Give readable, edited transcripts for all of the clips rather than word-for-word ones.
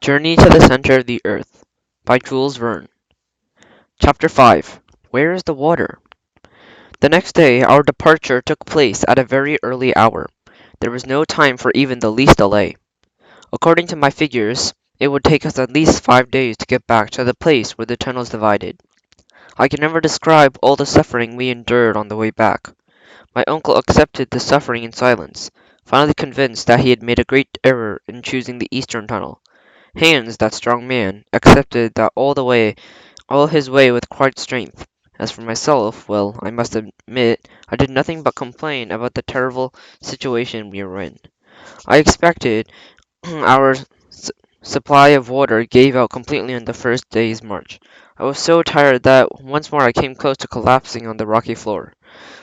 Journey to the Center of the Earth by Jules Verne. Chapter 5. Where is the water? The next day, our departure took place at a very early hour. There was no time for even the least delay. According to my figures, it would take us at least 5 days to get back to the place where the tunnels divided. I can never describe all the suffering we endured on the way back. My uncle accepted the suffering in silence, finally convinced that he had made a great error in choosing the eastern tunnel. Hans, that strong man, accepted that all his way with quiet strength. As for myself, well, I must admit, I did nothing but complain about the terrible situation we were in. I expected our supply of water gave out completely on the first day's march. I was so tired that once more I came close to collapsing on the rocky floor.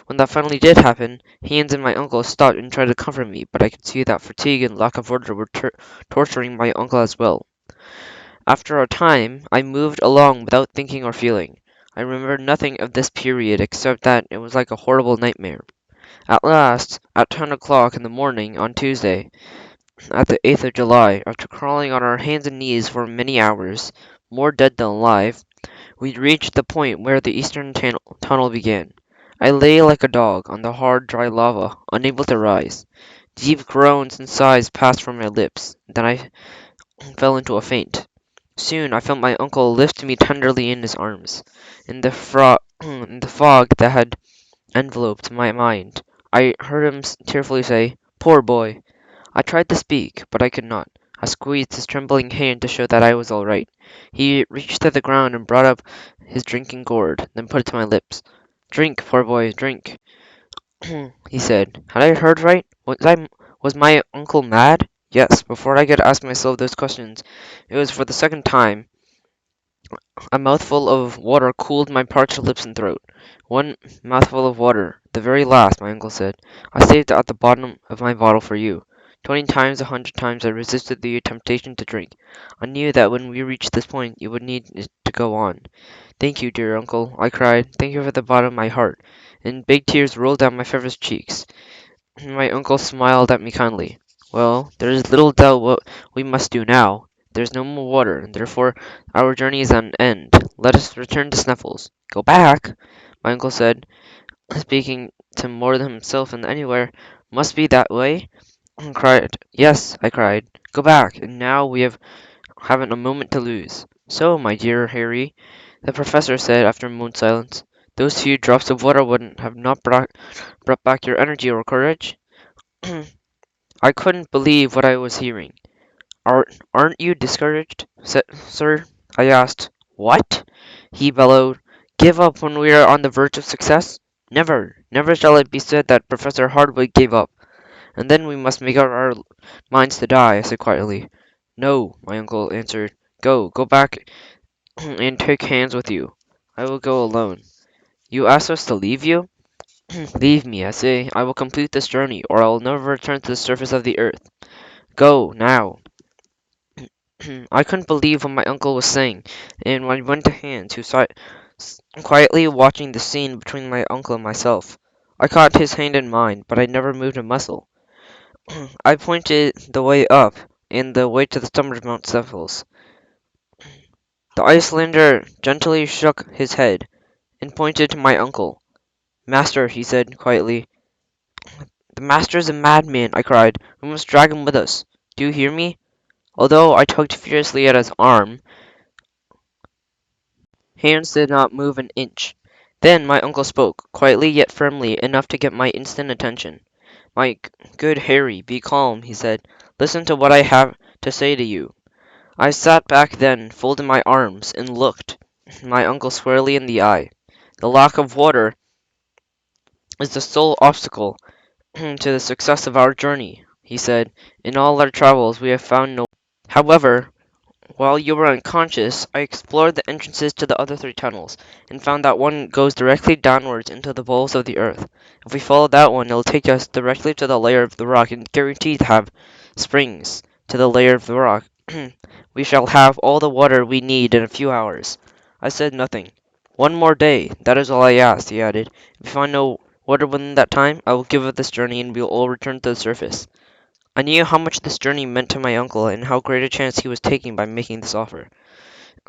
When that finally did happen, Hans and my uncle stopped and tried to comfort me, but I could see that fatigue and lack of water were torturing my uncle as well. After a time, I moved along without thinking or feeling. I remember nothing of this period except that it was like a horrible nightmare. At last, at 10 o'clock in the morning on Tuesday, at the 8th of July, after crawling on our hands and knees for many hours, more dead than alive, we reached the point where the eastern tunnel began. I lay like a dog on the hard, dry lava, unable to rise. Deep groans and sighs passed from my lips. Then I fell into a faint. Soon I felt my uncle lift me tenderly in his arms. In the in the fog that had enveloped my mind, I heard him tearfully say, "Poor boy." I tried to speak, but I could not. I squeezed his trembling hand to show that I was all right. He reached to the ground and brought up his drinking gourd, then put it to my lips. "Drink, poor boy, drink," he said. Had I heard right? Was my uncle mad? Yes, before I could ask myself those questions, it was for the second time. A mouthful of water cooled my parched lips and throat. One mouthful of water, the very last, my uncle said. I saved it at the bottom of my bottle for you. 20 times, 100 times I resisted the temptation to drink. I knew that when we reached this point you would need it to go on. Thank you, dear uncle, I cried. Thank you from the bottom of my heart. And big tears rolled down my fevered cheeks. My uncle smiled at me kindly. Well, there is little doubt what we must do now. There is no more water, and therefore our journey is at an end. Let us return to Snuffles. Go back? My uncle said, speaking to more than himself than anywhere. Must be that way? I cried. Yes, I cried. Go back, and now we haven't a moment to lose. So, my dear Harry, the professor said after a moment's silence, those few drops of water wouldn't have not brought back your energy or courage? I couldn't believe what I was hearing. Aren't you discouraged, sir? I asked. What? He bellowed. Give up when we are on the verge of success? Never, never shall it be said that Professor Hardwood gave up. And then we must make up our minds to die, I said quietly. No, my uncle answered. Go back and take hands with you. I will go alone. You ask us to leave you? Leave me, I say. I will complete this journey, or I will never return to the surface of the earth. Go, now. I couldn't believe what my uncle was saying, and I went to Hans, who sat quietly watching the scene between my uncle and myself. I caught his hand in mine, but I never moved a muscle. I pointed the way up, and the way to the summit of Mount Cephals. The Icelander gently shook his head, and pointed to my uncle. Master, he said quietly. The master is a madman, I cried. We must drag him with us. Do you hear me? Although I tugged furiously at his arm, Hans did not move an inch. Then my uncle spoke, quietly yet firmly enough to get my instant attention. My good Harry, be calm, he said. Listen to what I have to say to you. I sat back then, folded my arms, and looked my uncle squarely in the eye. The lack of water is the sole obstacle to the success of our journey, he said. In all our travels we have found no. However, while you were unconscious, I explored the entrances to the other three tunnels, and found that one goes directly downwards into the bowels of the earth. If we follow that one, it'll take us directly to the layer of the rock, and guaranteed to have springs to the layer of the rock. We shall have all the water we need in a few hours. I said nothing. One more day, that is all I asked, he added. If we find no water within that time, I will give up this journey, and we will all return to the surface. I knew how much this journey meant to my uncle and how great a chance he was taking by making this offer.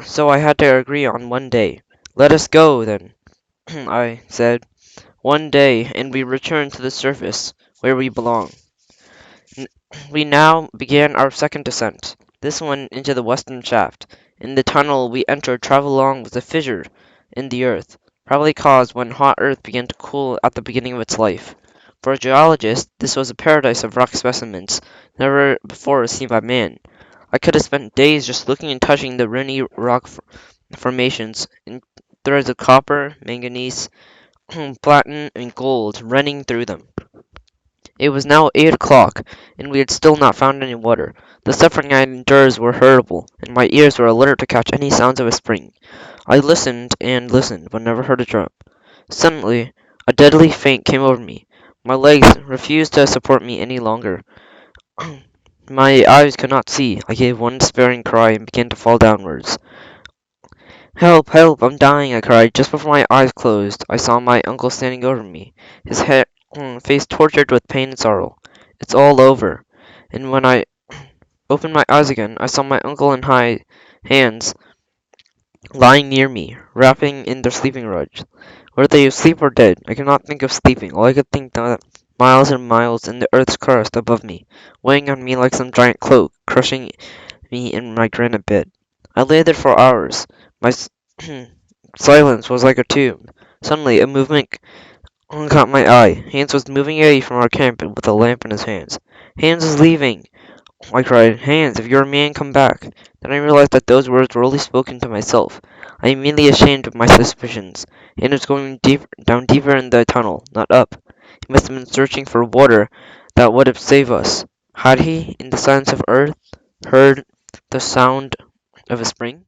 So I had to agree on one day. "Let us go, then," I said. "One day, and we return to the surface, where we belong." N- We now began our second descent, this one into the western shaft. In the tunnel we entered, travel along was a fissure in the earth, probably caused when hot earth began to cool at the beginning of its life. For a geologist, this was a paradise of rock specimens, never before seen by man. I could have spent days just looking and touching the riny rock formations, and threads of copper, manganese, platinum, and gold running through them. It was now 8 o'clock, and we had still not found any water. The suffering I had endured were horrible, and my ears were alert to catch any sounds of a spring. I listened and listened, but never heard a drop. Suddenly, a deadly faint came over me. My legs refused to support me any longer. My eyes could not see. I gave one despairing cry and began to fall downwards. "Help! Help! I'm dying!" I cried. Just before my eyes closed, I saw my uncle standing over me, his face tortured with pain and sorrow. "It's all over." And when I opened my eyes again, I saw my uncle and high hands lying near me, wrapping in their sleeping robes. Were they asleep or dead? I could not think of sleeping. All I could think that miles and miles in the earth's crust above me, weighing on me like some giant cloak, crushing me in my granite bed. I lay there for hours. My silence was like a tomb. Suddenly, a movement caught my eye. Hans was moving away from our camp with a lamp in his hands. "Hans is leaving!" I cried. "Hans, if you're a man, come back." Then I realized that those words were only spoken to myself. I am immediately ashamed of my suspicions. Hans was going down deeper in the tunnel, not up. He must have been searching for water that would have saved us. Had he, in the silence of earth, heard the sound of a spring?